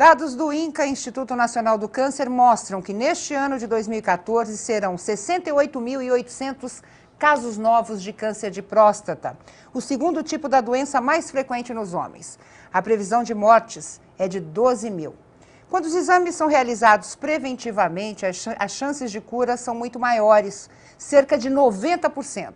Dados do INCA, Instituto Nacional do Câncer, mostram que neste ano de 2014 serão 68.800 casos novos de câncer de próstata, o segundo tipo da doença mais frequente nos homens. A previsão de mortes é de 12 mil. Quando os exames são realizados preventivamente, as chances de cura são muito maiores, cerca de 90%.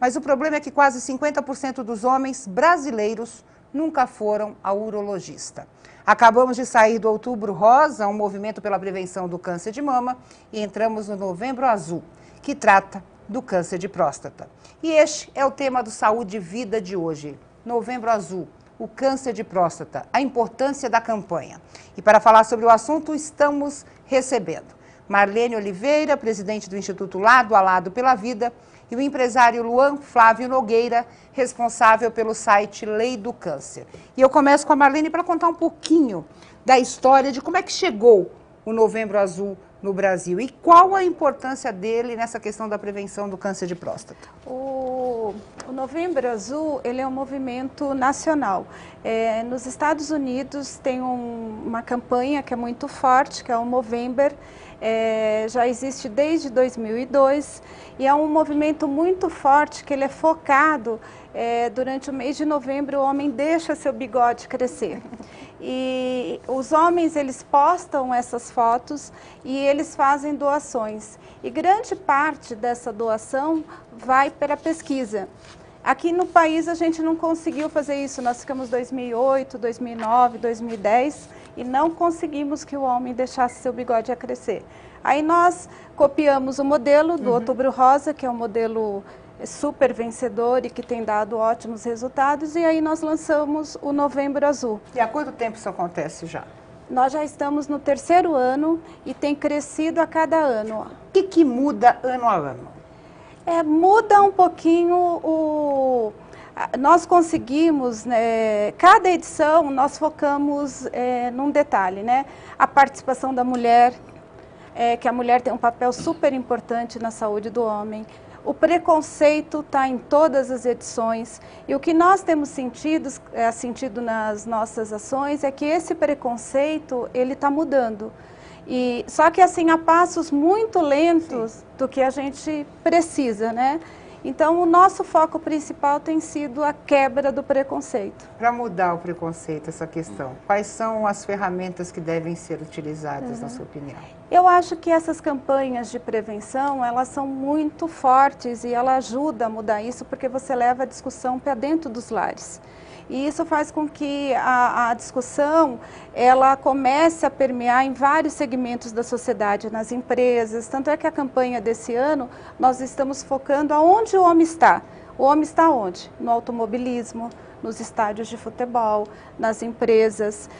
Mas o problema é que quase 50% dos homens brasileiros nunca foram ao urologista. Acabamos de sair do Outubro Rosa, um movimento pela prevenção do câncer de mama, e entramos no Novembro Azul, que trata do câncer de próstata. E este é o tema do Saúde e Vida de hoje. Novembro Azul, o câncer de próstata, a importância da campanha. E para falar sobre o assunto, estamos recebendo Marlene Oliveira, presidente do Instituto Lado a Lado pela Vida, e o empresário Luan Flávio Nogueira, responsável pelo site Lei do Câncer. E eu começo com a Marlene para contar um pouquinho da história de como é que chegou o Novembro Azul no Brasil e qual a importância dele nessa questão da prevenção do câncer de próstata. O Novembro Azul, ele é um movimento nacional. Nos Estados Unidos tem uma campanha que é muito forte, que é o Movember. Já existe desde 2002 e é um movimento muito forte que ele é focado durante o mês de novembro. O homem deixa seu bigode crescer e os homens, eles postam essas fotos e eles fazem doações, e grande parte dessa doação vai para a pesquisa. Aqui no país a gente não conseguiu fazer isso, nós ficamos 2008, 2009, 2010 e não conseguimos que o homem deixasse seu bigode a crescer. Aí nós copiamos o modelo do Outubro Rosa, que é um modelo super vencedor e que tem dado ótimos resultados, e aí nós lançamos o Novembro Azul. E há quanto tempo isso acontece já? Nós já estamos no 3º ano e tem crescido a cada ano. O que muda ano a ano? Muda um pouquinho nós conseguimos, cada edição nós focamos num detalhe, né? A participação da mulher, que a mulher tem um papel super importante na saúde do homem. O preconceito está em todas as edições e o que nós temos sentido nas nossas ações é que esse preconceito ele está mudando. Só que assim, a passos muito lentos do que a gente precisa, né? Então, o nosso foco principal tem sido a quebra do preconceito. Para mudar o preconceito, essa questão, quais são as ferramentas que devem ser utilizadas, na sua opinião? Eu acho que essas campanhas de prevenção, elas são muito fortes e ela ajuda a mudar isso, porque você leva a discussão para dentro dos lares. E isso faz com que a discussão ela comece a permear em vários segmentos da sociedade, nas empresas. Tanto é que a campanha desse ano, nós estamos focando aonde o homem está. O homem está onde? No automobilismo, nos estádios de futebol, nas empresas,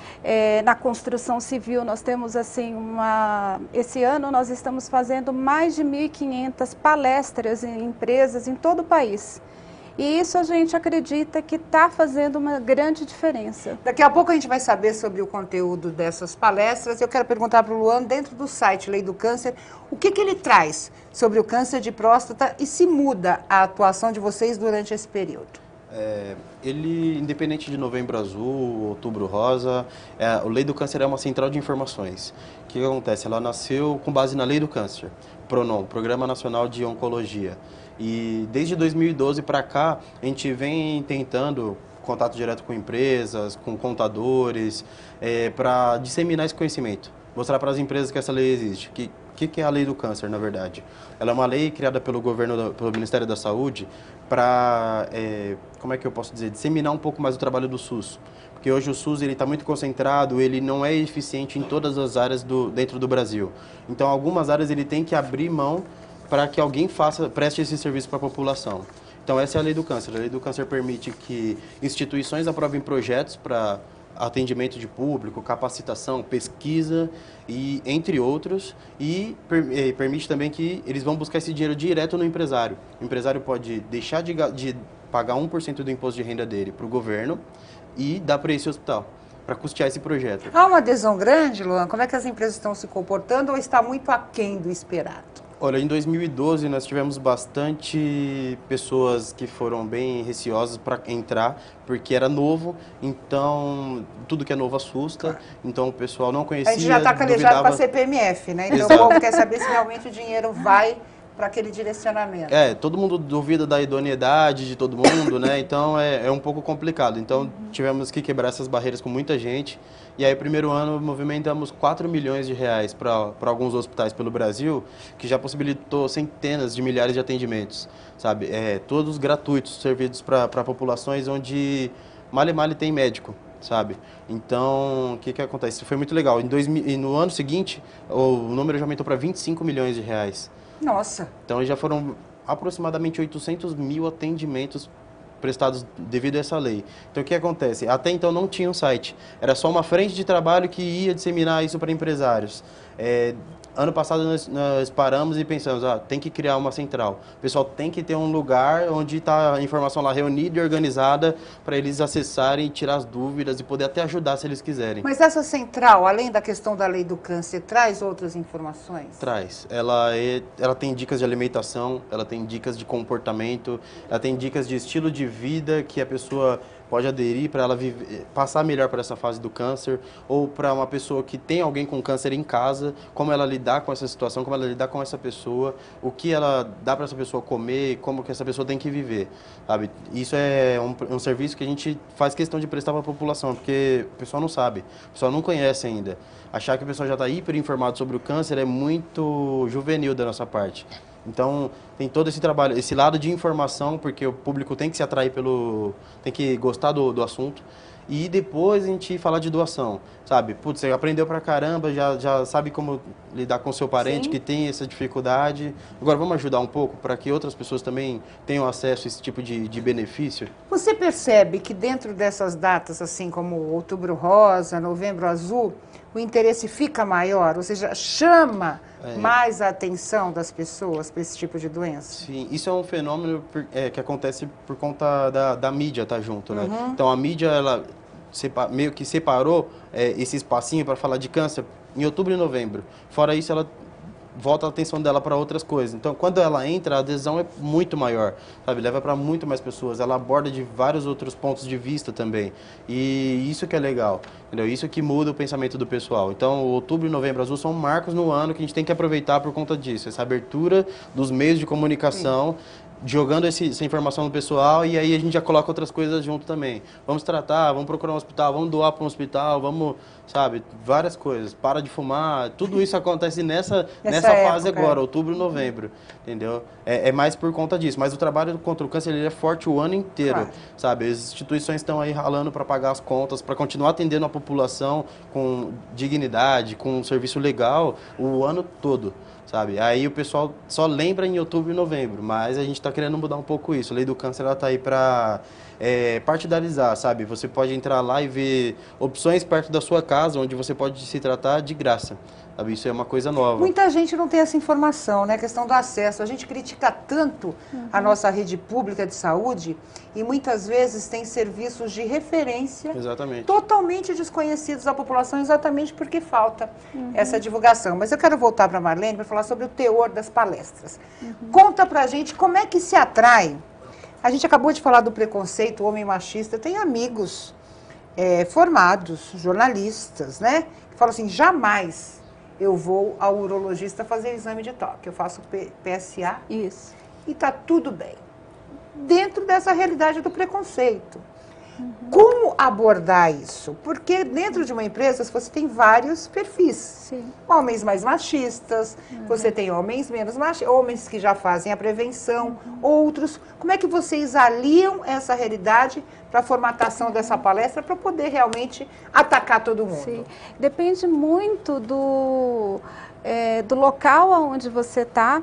na construção civil. Nós temos assim esse ano nós estamos fazendo mais de 1.500 palestras em empresas em todo o país. E isso a gente acredita que está fazendo uma grande diferença. Daqui a pouco a gente vai saber sobre o conteúdo dessas palestras. Eu quero perguntar para o Luan, dentro do site Lei do Câncer, o que ele traz sobre o câncer de próstata e se muda a atuação de vocês durante esse período? Ele, independente de Novembro Azul, Outubro Rosa, o Lei do Câncer é uma central de informações. O que acontece? Ela nasceu com base na Lei do Câncer, PRONON, Programa Nacional de Oncologia. E desde 2012 para cá, a gente vem tentando contato direto com empresas, com contadores, para disseminar esse conhecimento. Mostrar para as empresas que essa lei existe. O que é a Lei do Câncer, na verdade? Ela é uma lei criada pelo governo, pelo Ministério da Saúde, para, como é que eu posso dizer, disseminar um pouco mais o trabalho do SUS. Porque hoje o SUS está muito concentrado, ele não é eficiente em todas as áreas dentro do Brasil. Então, algumas áreas ele tem que abrir mão para que alguém preste esse serviço para a população. Então, essa é a Lei do Câncer. A Lei do Câncer permite que instituições aprovem projetos para atendimento de público, capacitação, pesquisa, e entre outros, e permite também que eles vão buscar esse dinheiro direto no empresário. O empresário pode deixar de pagar 1% do imposto de renda dele para o governo e dar para esse hospital, para custear esse projeto. Há uma adesão grande, Luan? Como é que as empresas estão se comportando ou está muito aquém do esperado? Olha, em 2012 nós tivemos bastante pessoas que foram bem receosas para entrar, porque era novo, então tudo que é novo assusta, então o pessoal não conhecia, A gente já está calejado para CPMF, né? Então Exato. o povo quer saber se realmente o dinheiro vai para aquele direcionamento. Todo mundo duvida da idoneidade de todo mundo, né? Então é um pouco complicado. Então tivemos que quebrar essas barreiras com muita gente. E aí, primeiro ano, movimentamos 4 milhões de reais para alguns hospitais pelo Brasil, que já possibilitou centenas de milhares de atendimentos, sabe? Todos gratuitos, servidos para populações onde male tem médico, sabe? Então, o que acontece? Foi muito legal. E no ano seguinte, o número já aumentou para 25 milhões de reais. Nossa! Então já foram aproximadamente 800 mil atendimentos prestados devido a essa lei. Então o que acontece? Até então não tinha um site, era só uma frente de trabalho que ia disseminar isso para empresários. Ano passado nós paramos e pensamos, tem que criar uma central. O pessoal tem que ter um lugar onde está a informação lá reunida e organizada para eles acessarem, tirar as dúvidas e poder até ajudar se eles quiserem. Mas essa central, além da questão da lei do câncer, traz outras informações? Traz. Ela tem dicas de alimentação, ela tem dicas de comportamento, ela tem dicas de estilo de vida que a pessoa pode aderir para ela passar melhor por essa fase do câncer, ou para uma pessoa que tem alguém com câncer em casa, como ela lidar com essa situação, como ela lidar com essa pessoa, o que ela dá para essa pessoa comer, como que essa pessoa tem que viver, sabe? Isso é um serviço que a gente faz questão de prestar para a população, porque o pessoal não sabe, o pessoal não conhece ainda. Achar que o pessoal já está hiper informado sobre o câncer é muito juvenil da nossa parte. Então, tem todo esse trabalho, esse lado de informação, porque o público tem que se atrair tem que gostar do assunto. E depois a gente falar de doação, sabe? Putz, você aprendeu pra caramba, já sabe como lidar com o seu parente que tem essa dificuldade. Agora vamos ajudar um pouco para que outras pessoas também tenham acesso a esse tipo de benefício? Você percebe que dentro dessas datas, assim como Outubro Rosa, Novembro Azul, o interesse fica maior, ou seja, chama mais a atenção das pessoas para esse tipo de doença? Sim, isso é um fenômeno que acontece por conta da mídia estar junto, né? Então a mídia, ela meio que separou esse espacinho para falar de câncer em outubro e novembro. Fora isso, ela volta a atenção dela para outras coisas. Então, quando ela entra, a adesão é muito maior, sabe? Leva para muito mais pessoas. Ela aborda de vários outros pontos de vista também. E isso que é legal, entendeu? Isso que muda o pensamento do pessoal. Então, o Outubro e Novembro Azul são marcos no ano que a gente tem que aproveitar por conta disso. Essa abertura dos meios de comunicação, jogando essa informação no pessoal, e aí a gente já coloca outras coisas junto também. Vamos tratar, vamos procurar um hospital, vamos doar para um hospital, vamos, sabe, várias coisas. Para de fumar, tudo isso acontece nessa fase agora, outubro e novembro, entendeu? É mais por conta disso, mas o trabalho contra o câncer ele é forte o ano inteiro, sabe? As instituições estão aí ralando para pagar as contas, para continuar atendendo a população com dignidade, com um serviço legal o ano todo, sabe? Aí o pessoal só lembra em outubro e novembro, mas a gente está querendo mudar um pouco isso. A lei do câncer ela está aí para partidarizar, sabe? Você pode entrar lá e ver opções perto da sua casa, onde você pode se tratar de graça, sabe? Isso é uma coisa nova. Muita gente não tem essa informação, né? A questão do acesso. A gente critica tanto a nossa rede pública de saúde e muitas vezes tem serviços de referência totalmente desconhecidos à população, exatamente porque falta essa divulgação. Mas eu quero voltar para a Marlene para falar sobre o teor das palestras. Conta pra gente como é que se atrai. A gente acabou de falar do preconceito homem machista. Tem amigos formados, jornalistas, né? Que falam assim, jamais eu vou ao urologista fazer exame de toque. Eu faço PSA e tá tudo bem. Dentro dessa realidade do preconceito. Como abordar isso? Porque dentro de uma empresa você tem vários perfis. Homens mais machistas, você tem homens menos machistas, homens que já fazem a prevenção, outros. Como é que vocês aliam essa realidade para a formatação dessa palestra para poder realmente atacar todo mundo? Depende muito do local onde você está.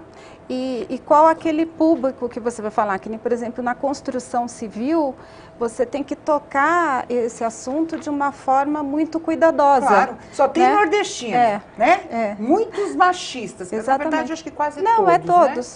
E qual aquele público que você vai falar, que nem, por exemplo, na construção civil, você tem que tocar esse assunto de uma forma muito cuidadosa. Claro, só tem nordestino, né? Muitos machistas, na verdade acho que quase todos, Não,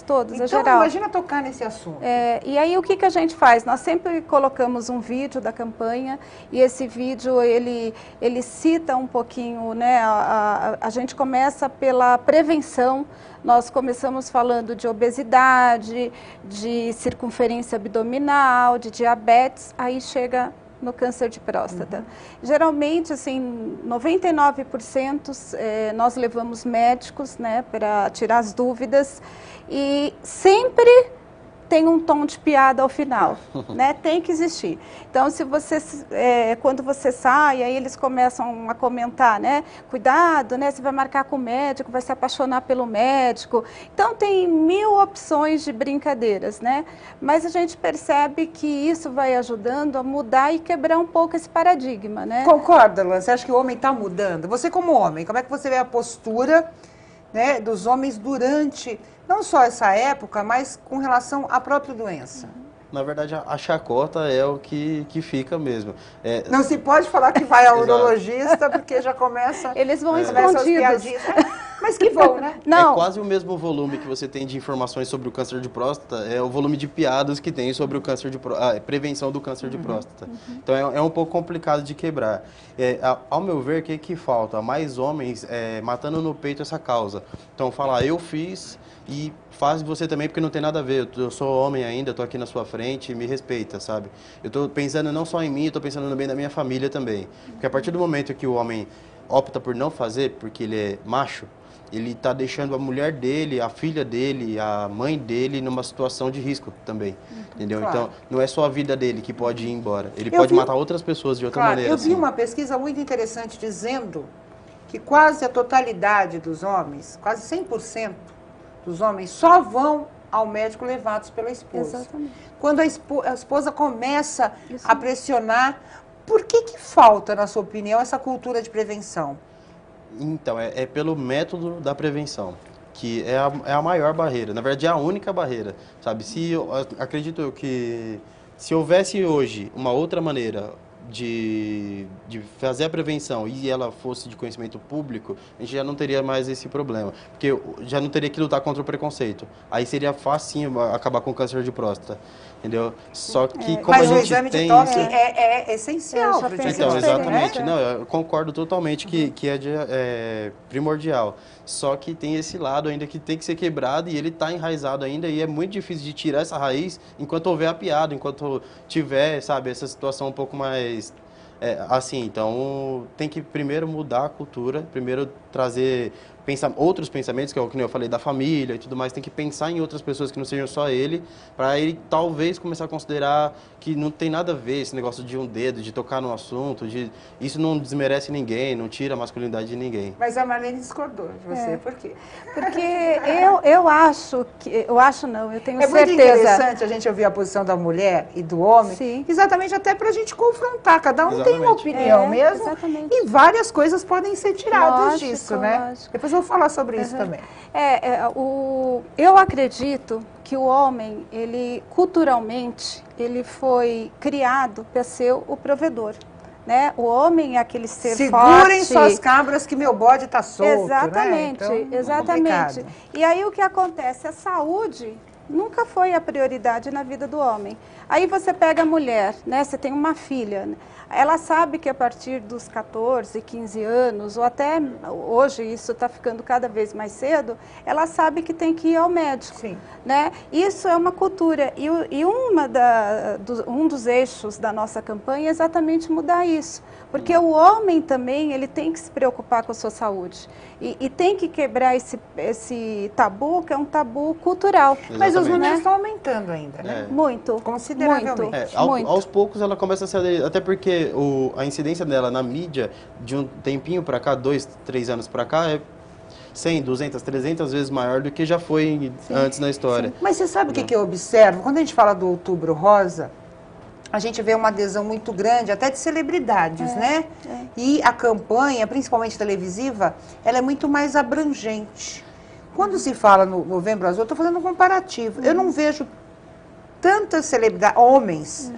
todos, então, é geral. Imagina tocar nesse assunto. E aí o que a gente faz? Nós sempre colocamos um vídeo da campanha e esse vídeo ele cita um pouquinho, né? A gente começa pela prevenção, Nós começamos falando de obesidade, de circunferência abdominal, de diabetes, aí chega no câncer de próstata. Geralmente, assim, 99% nós levamos médicos, né, para tirar as dúvidas, e sempre tem um tom de piada ao final, né? Tem que existir. Então, se você, quando você sai, aí eles começam a comentar, né? Cuidado, né? Você vai marcar com o médico, vai se apaixonar pelo médico. Então, tem 1000 opções de brincadeiras, né? Mas a gente percebe que isso vai ajudando a mudar e quebrar um pouco esse paradigma, né? Concorda, Luana? Você acha que o homem está mudando? Você como homem, como é que você vê a postura, né, dos homens durante, não só essa época, mas com relação à própria doença? Na verdade, a chacota é o que fica mesmo. Não se pode falar que vai ao urologista, porque já começa... Eles vão escondidos. Mas que vão, né? Não. É quase o mesmo volume que você tem de informações sobre o câncer de próstata, é o volume de piadas que tem sobre o câncer de prevenção do câncer de próstata. Então é um pouco complicado de quebrar. Ao meu ver, o que falta? Mais homens matando no peito essa causa. Então falar, eu fiz e faz você também, porque não tem nada a ver. Eu sou homem ainda, estou aqui na sua frente, me respeita, sabe? Eu estou pensando não só em mim, estou pensando no bem da minha família também. Porque a partir do momento que o homem opta por não fazer, porque ele é macho, ele está deixando a mulher dele, a filha dele, a mãe dele numa situação de risco também, entendeu? Claro. Então, não é só a vida dele que pode ir embora. Ele pode matar outras pessoas de outra maneira. Eu vi uma pesquisa muito interessante dizendo que quase a totalidade dos homens, quase 100% dos homens só vão ao médico levados pela esposa. Exatamente. Quando a esposa começa a pressionar, por que falta, na sua opinião, essa cultura de prevenção? Então, é pelo método da prevenção, que é a maior barreira, na verdade é a única barreira, sabe? Acredito eu que se houvesse hoje uma outra maneira de fazer a prevenção e ela fosse de conhecimento público, a gente já não teria mais esse problema, porque já não teria que lutar contra o preconceito. Aí seria facinho acabar com o câncer de próstata, entendeu? Só que como Mas a o gente exame tem de toque isso... é essencial para o Então, diagnóstico, exatamente. né? Não, eu concordo totalmente que é primordial. Só que tem esse lado ainda que tem que ser quebrado e ele está enraizado ainda e é muito difícil de tirar essa raiz enquanto houver a piada, enquanto tiver, sabe, essa situação um pouco mais assim. Então, tem que primeiro mudar a cultura, primeiro trazer outros pensamentos, que é o que eu falei da família e tudo mais, tem que pensar em outras pessoas que não sejam só ele, para ele talvez começar a considerar que não tem nada a ver esse negócio de um dedo, de tocar no assunto, isso não desmerece ninguém, não tira a masculinidade de ninguém. Mas a Marlene discordou de você, por quê? Porque eu acho que, eu tenho certeza. É muito interessante a gente ouvir a posição da mulher e do homem, Sim. Exatamente até para a gente confrontar, cada um tem uma opinião mesmo, exatamente. e várias coisas podem ser tiradas Lógico, disso, né? lógico. Depois eu vou falar sobre isso também. Eu acredito que o homem, ele culturalmente, ele foi criado para ser o provedor, né? O homem é aquele ser forte. Segurem suas cabras que meu bode está solto, exatamente, né? Então, exatamente. complicado. E aí o que acontece? A saúde nunca foi a prioridade na vida do homem. Aí você pega a mulher, né? Você tem uma filha, né? Ela sabe que a partir dos 14, 15 anos, ou até hoje isso está ficando cada vez mais cedo, ela sabe que tem que ir ao médico. Sim. Né? Isso é uma cultura. E um dos eixos da nossa campanha é exatamente mudar isso. Porque o homem também ele tem que se preocupar com a sua saúde. E tem que quebrar esse tabu, que é um tabu cultural. Exatamente. Mas os números estão aumentando ainda, né? Muito. Consideravelmente. Muito. Aos poucos ela começa a se aderir, até porque a incidência dela na mídia, de um tempinho para cá, 2, 3 anos para cá, é 100, 200, 300 vezes maior do que já foi antes na história. Mas você sabe o que eu observo? Quando a gente fala do Outubro Rosa, a gente vê uma adesão muito grande, até de celebridades, né? E a campanha, principalmente televisiva, ela é muito mais abrangente. Quando se fala no Novembro Azul, eu estou fazendo um comparativo. Eu não vejo tantas celebridades, homens,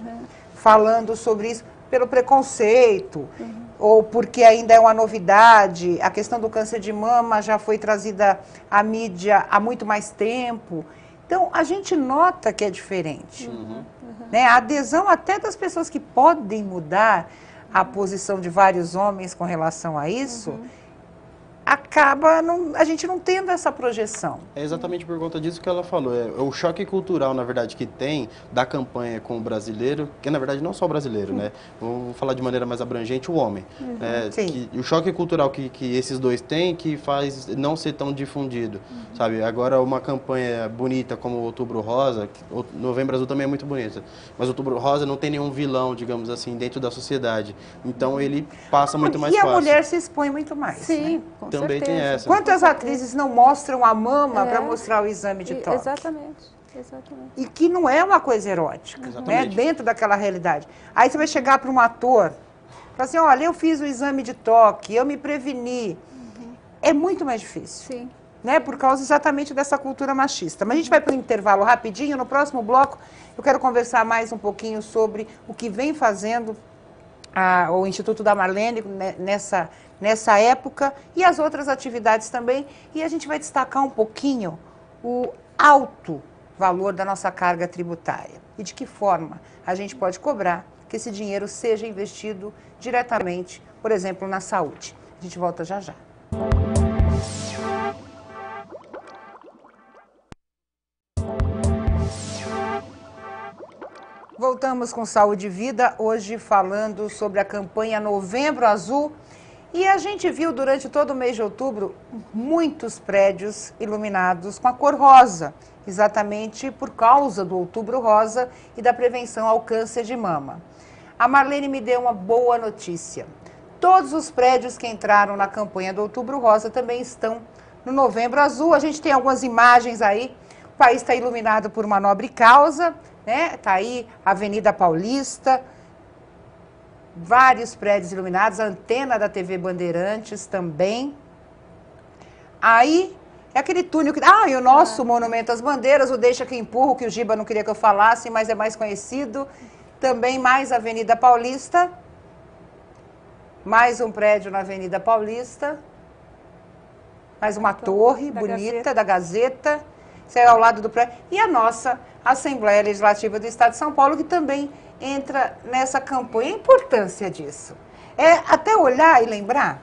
falando sobre isso pelo preconceito, ou porque ainda é uma novidade. A questão do câncer de mama já foi trazida à mídia há muito mais tempo. Então, a gente nota que é diferente. Né? A adesão até das pessoas que podem mudar a posição de vários homens com relação a isso a gente não tendo essa projeção. É exatamente por conta disso que ela falou. É o choque cultural, na verdade, que tem da campanha com o brasileiro, que na verdade não só o brasileiro, né? Vamos falar de maneira mais abrangente, o homem. O choque cultural que esses dois têm que faz não ser tão difundido, sabe? Agora, uma campanha bonita como o Outubro Rosa, o Novembro Azul também é muito bonita, mas o Outubro Rosa não tem nenhum vilão, digamos assim, dentro da sociedade. Então, ele passa muito mais fácil. E a mulher se expõe muito mais, sim, né? Com também certeza. tem essa. Quantas atrizes não mostram a mama para mostrar o exame de toque? Exatamente. E que não é uma coisa erótica, né? Dentro daquela realidade. Aí você vai chegar para um ator, falar assim, olha, eu fiz o exame de toque, eu me preveni. É muito mais difícil. Sim. Né? Por causa exatamente dessa cultura machista. Mas a gente vai para o intervalo rapidinho. No próximo bloco, eu quero conversar mais um pouquinho sobre o que vem fazendo o Instituto da Marlene nessa época e as outras atividades também. E a gente vai destacar um pouquinho o alto valor da nossa carga tributária e de que forma a gente pode cobrar que esse dinheiro seja investido diretamente, por exemplo, na saúde. A gente volta já já. Voltamos com Saúde e Vida, hoje falando sobre a campanha Novembro Azul. E a gente viu durante todo o mês de outubro muitos prédios iluminados com a cor rosa, exatamente por causa do Outubro Rosa e da prevenção ao câncer de mama. A Marlene me deu uma boa notícia. Todos os prédios que entraram na campanha do Outubro Rosa também estão no Novembro Azul. A gente tem algumas imagens aí. O país está iluminado por uma nobre causa, né? Está aí a Avenida Paulista, vários prédios iluminados, a antena da TV Bandeirantes também. Aí, é aquele túnel que... e o nosso Monumento às Bandeiras, o Deixa que Empurro, que o Giba não queria que eu falasse, mas é mais conhecido. Também mais Avenida Paulista. Mais um prédio na Avenida Paulista. Mais uma torre bonita da Gazeta. Isso é ao lado do prédio. E a nossa Assembleia Legislativa do Estado de São Paulo, que também entra nessa campanha. A importância disso é até olhar e lembrar.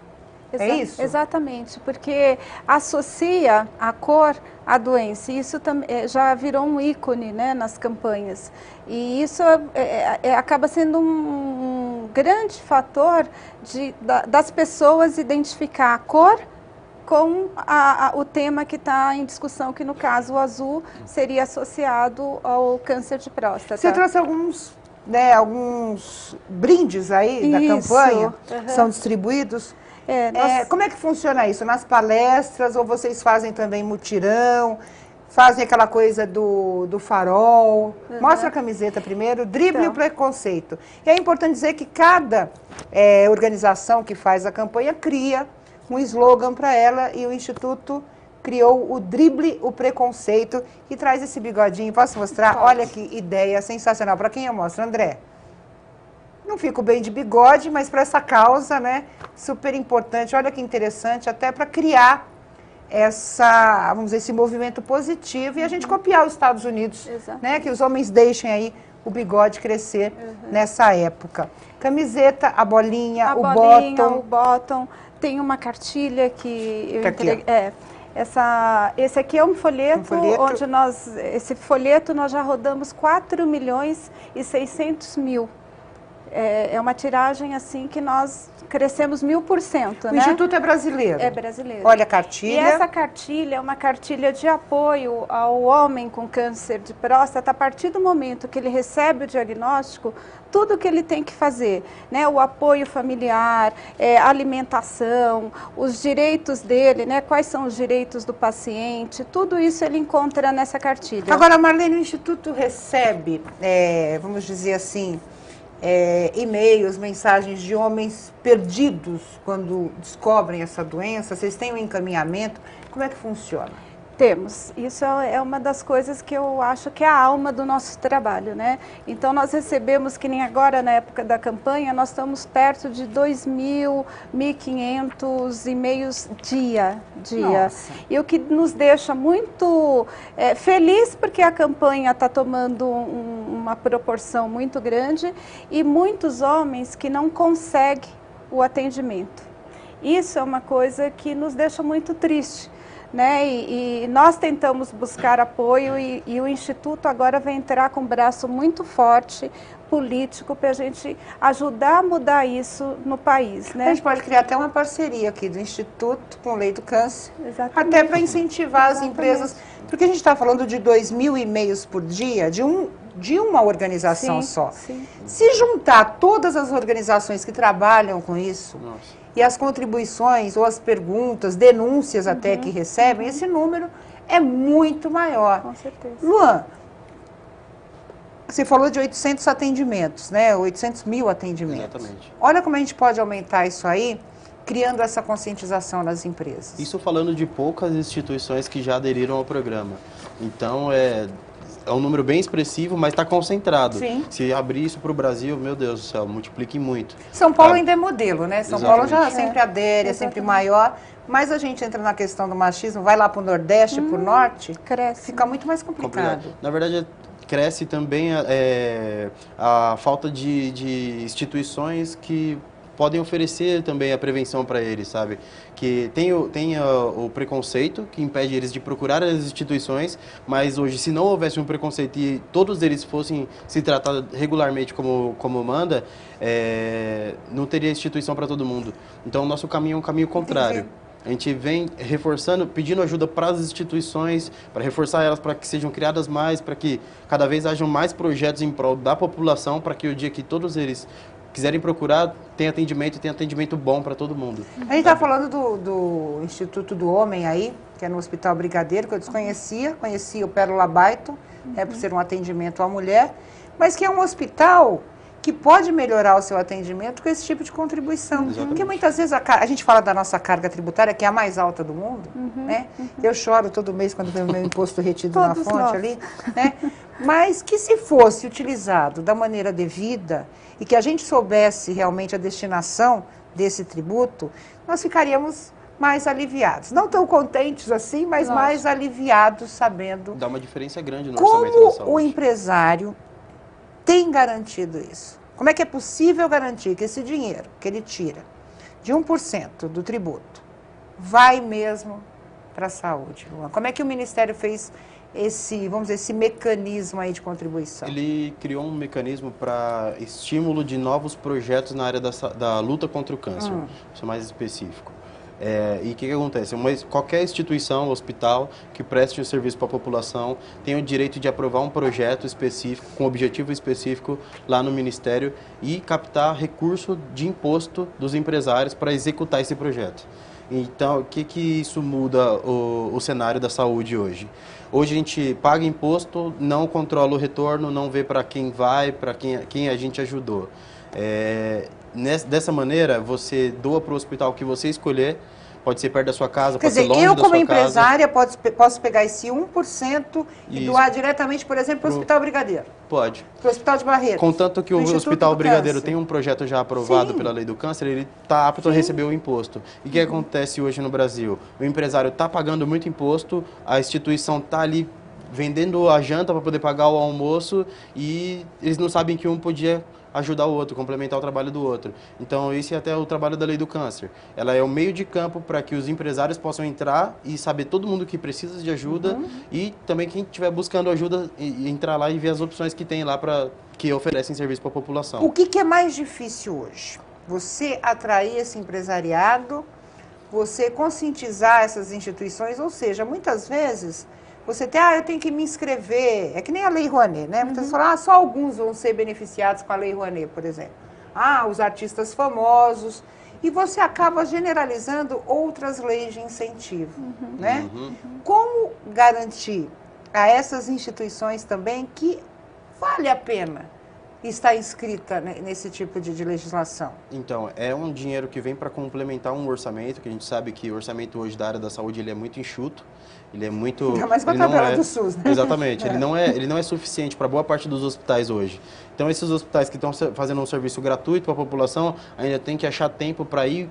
É isso? Exatamente, porque associa a cor à doença. E isso já virou um ícone, né, nas campanhas. E isso acaba sendo um grande fator das pessoas identificar a cor com o tema que está em discussão, que no caso o azul seria associado ao câncer de próstata. Você trouxe alguns brindes aí da campanha, são distribuídos. Como é que funciona isso? Nas palestras ou vocês fazem também mutirão? Fazem aquela coisa do farol? Mostra a camiseta primeiro, drible o preconceito. E é importante dizer que cada organização que faz a campanha cria um slogan para ela e o Instituto criou o Drible o Preconceito e traz esse bigodinho. Posso mostrar? Pode. Olha que ideia sensacional. Para quem eu mostro, André? Não fico bem de bigode, mas para essa causa, né? Super importante. Olha que interessante, até para criar esse movimento positivo e a gente copiar os Estados Unidos, né? Que os homens deixem aí o bigode crescer nessa época. Camiseta, a bolinha, o bottom. Tem uma cartilha que eu entreguei. Esse aqui é um folheto, onde esse folheto nós já rodamos 4.600.000. É uma tiragem assim que nós crescemos 1000%. O Instituto é brasileiro? É brasileiro. Olha a cartilha. E essa cartilha é uma cartilha de apoio ao homem com câncer de próstata. A partir do momento que ele recebe o diagnóstico, tudo que ele tem que fazer, né? O apoio familiar, alimentação, os direitos dele, né? Quais são os direitos do paciente, tudo isso ele encontra nessa cartilha. Agora, Marlene, o Instituto recebe, vamos dizer assim, e-mails, mensagens de homens perdidos quando descobrem essa doença? Vocês têm um encaminhamento? Como é que funciona? Temos. Isso é uma das coisas que eu acho que é a alma do nosso trabalho, né? Então, nós recebemos, que nem agora, na época da campanha, nós estamos perto de 2.000, 1.500 e-mails dia. Nossa. E o que nos deixa muito feliz, porque a campanha está tomando uma proporção muito grande e muitos homens que não conseguem o atendimento. Isso é uma coisa que nos deixa muito triste, né? E nós tentamos buscar apoio e o Instituto agora vai entrar com um braço muito forte, político, para a gente ajudar a mudar isso no país, né? A gente pode criar até uma parceria aqui do Instituto com a Lei do Câncer, Exatamente. até para incentivar as empresas, porque a gente está falando de 2.000 e-mails por dia de uma organização só. Sim. Se juntar todas as organizações que trabalham com isso, Nossa. e as contribuições ou as perguntas, denúncias até que recebem, esse número é muito maior. Com certeza. Luan, você falou de 800 atendimentos, né? 800 mil atendimentos. Exatamente. Olha como a gente pode aumentar isso aí, criando essa conscientização nas empresas. Isso falando de poucas instituições que já aderiram ao programa. Então, é um número bem expressivo, mas está concentrado. Sim. Se abrir isso para o Brasil, meu Deus do céu, multiplique muito. São Paulo Ah, ainda é modelo, né? São exatamente. Paulo já sempre adere, é sempre maior, mas a gente entra na questão do machismo, vai lá para o Nordeste, para o Norte, Cresce. fica muito mais complicado. Na verdade, cresce também a falta de instituições que podem oferecer também a prevenção para eles, sabe? Que tem o preconceito que impede eles de procurar as instituições, mas hoje, se não houvesse um preconceito e todos eles fossem se tratar regularmente como manda, não teria instituição para todo mundo. Então, o nosso caminho é um caminho contrário. A gente vem reforçando, pedindo ajuda para as instituições, para reforçar elas, para que sejam criadas mais, para que cada vez hajam mais projetos em prol da população, para que o dia que todos eles quiserem procurar, tenha atendimento e tenha atendimento bom para todo mundo. A gente está falando do Instituto do Homem aí, que é no Hospital Brigadeiro, que eu conhecia o Pérola Baito, por ser um atendimento à mulher, mas que é um hospital que pode melhorar o seu atendimento com esse tipo de contribuição. Exatamente. Porque muitas vezes a gente fala da nossa carga tributária, que é a mais alta do mundo, né? Eu choro todo mês quando vem o meu imposto retido na fonte ali, né? Mas que se fosse utilizado da maneira devida e que a gente soubesse realmente a destinação desse tributo, nós ficaríamos mais aliviados. Não tão contentes assim, mas mais aliviados, sabendo Dá uma diferença grande no orçamento da como saúde. o empresário tem garantido isso. Como é que é possível garantir que esse dinheiro que ele tira de 1% do tributo vai mesmo para a saúde, Luan? Como é que o Ministério fez esse mecanismo aí de contribuição? Ele criou um mecanismo para estímulo de novos projetos na área da luta contra o câncer, isso é mais específico. E o que acontece? Qualquer instituição, hospital, que preste um serviço para a população tem o direito de aprovar um projeto específico, com objetivo específico lá no Ministério e captar recurso de imposto dos empresários para executar esse projeto. Então, o que isso muda o cenário da saúde hoje? Hoje a gente paga imposto, não controla o retorno, não vê para quem vai, para quem a gente ajudou. Dessa maneira, você doa para o hospital que você escolher, pode ser perto da sua casa, pode ser longe da sua casa. Eu como empresária posso pegar esse 1% e doar diretamente, por exemplo, para o Hospital Brigadeiro? Pode. Para o Hospital de Barreiro? Contanto que o Hospital Brigadeiro tem um projeto já aprovado Sim. pela Lei do Câncer, ele está apto a receber o imposto. E o que acontece hoje no Brasil? O empresário está pagando muito imposto, a instituição está ali vendendo a janta para poder pagar o almoço e eles não sabem que um podia ajudar o outro, complementar o trabalho do outro. Então, esse é até o trabalho da Lei do Câncer. Ela é o meio de campo para que os empresários possam entrar e saber todo mundo que precisa de ajuda e também quem estiver buscando ajuda e entrar lá e ver as opções que tem lá que oferecem serviço para a população. O que é mais difícil hoje? Você atrair esse empresariado, você conscientizar essas instituições, ou seja, muitas vezes você tem, eu tenho que me inscrever, é que nem a Lei Rouanet, né? Muitas vezes falam, só alguns vão ser beneficiados com a Lei Rouanet, por exemplo. Os artistas famosos, e você acaba generalizando outras leis de incentivo, né? Como garantir a essas instituições também que vale a pena estar inscrita nesse tipo de legislação? Então, é um dinheiro que vem para complementar um orçamento, que a gente sabe que o orçamento hoje da área da saúde ele é muito enxuto, ele é muito... Ainda mais com a tabela do SUS, né? Exatamente, ele não é suficiente para boa parte dos hospitais hoje. Então, esses hospitais que estão fazendo um serviço gratuito para a população, ainda tem que achar tempo para ir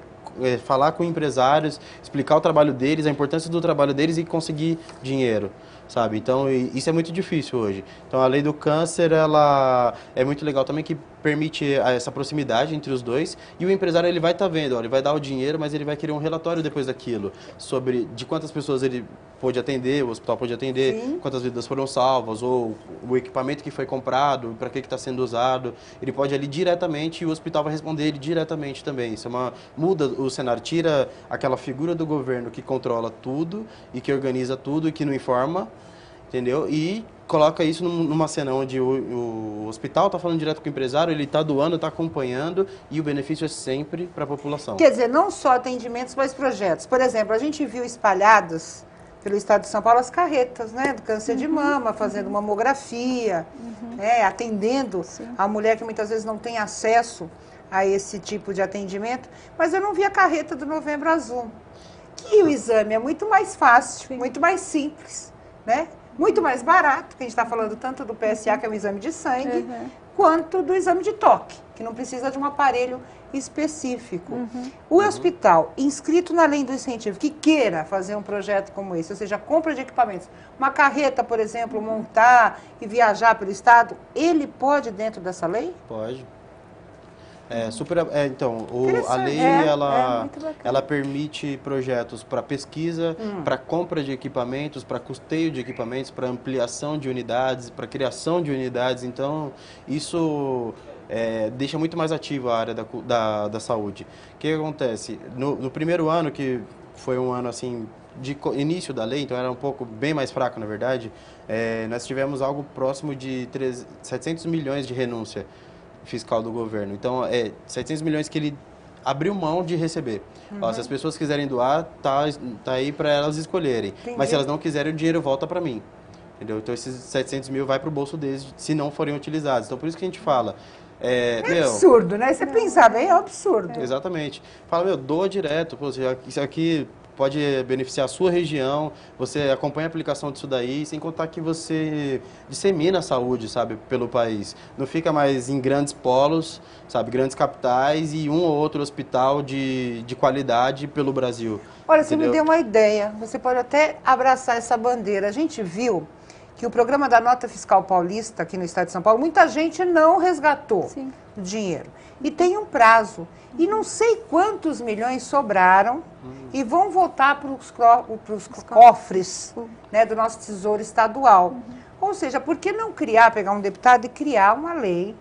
falar com empresários, explicar o trabalho deles, a importância do trabalho deles e conseguir dinheiro. sabe? Então, isso é muito difícil hoje. Então, a lei do câncer, ela é muito legal também, que permite essa proximidade entre os dois, e o empresário ele vai estar vendo, ó, ele vai dar o dinheiro, mas ele vai querer um relatório depois daquilo, sobre de quantas pessoas ele pôde atender, o hospital pôde atender, sim, quantas vidas foram salvas, ou o equipamento que foi comprado, para que está sendo usado. Ele pode ali diretamente e o hospital vai responder ele diretamente também. Isso muda o cenário, tira aquela figura do governo que controla tudo e que organiza tudo e que não informa, entendeu? E coloca isso numa cena onde o hospital está falando direto com o empresário, ele está doando, está acompanhando, e o benefício é sempre para a população. Quer dizer, não só atendimentos, mas projetos. Por exemplo, a gente viu espalhados pelo estado de São Paulo as carretas, né, do câncer de mama, fazendo mamografia, atendendo a mulher que muitas vezes não tem acesso a esse tipo de atendimento. Mas eu não vi a carreta do Novembro Azul. Que o exame é muito mais fácil, muito mais simples, né? Muito mais barato, que a gente está falando tanto do PSA, que é um exame de sangue, quanto do exame de toque, que não precisa de um aparelho específico. O hospital inscrito na lei do incentivo, que queira fazer um projeto como esse, ou seja, compra de equipamentos, uma carreta, por exemplo, montar e viajar pelo estado, ele pode dentro dessa lei? Pode. Então, a lei ela permite projetos para pesquisa, para compra de equipamentos, para custeio de equipamentos, para ampliação de unidades, para criação de unidades. Então, isso deixa muito mais ativa a área da saúde. O que acontece? No primeiro ano, que foi um ano assim de início da lei, então era um pouco bem mais fraco, na verdade, nós tivemos algo próximo de 700 milhões de renúncia fiscal do governo. Então, 700 milhões que ele abriu mão de receber. Ó, se as pessoas quiserem doar, tá aí para elas escolherem. Entendi. Mas se elas não quiserem, o dinheiro volta para mim. Entendeu? Então, esses 700 mil vai para o bolso deles, se não forem utilizados. Então, por isso que a gente fala... absurdo, né? Você pensar bem, é absurdo. Exatamente. Fala, doa direto. Pô, isso aqui pode beneficiar a sua região, você acompanha a aplicação disso daí, sem contar que você dissemina a saúde, sabe, pelo país. Não fica mais em grandes polos, sabe, grandes capitais e um ou outro hospital de qualidade pelo Brasil. Olha, você me deu uma ideia, você pode até abraçar essa bandeira. A gente viu que o programa da Nota Fiscal Paulista, aqui no estado de São Paulo, muita gente não resgatou o dinheiro. E tem um prazo. E não sei quantos milhões sobraram e vão voltar para os cofres, né, do nosso tesouro estadual. Ou seja, por que não pegar um deputado e criar uma lei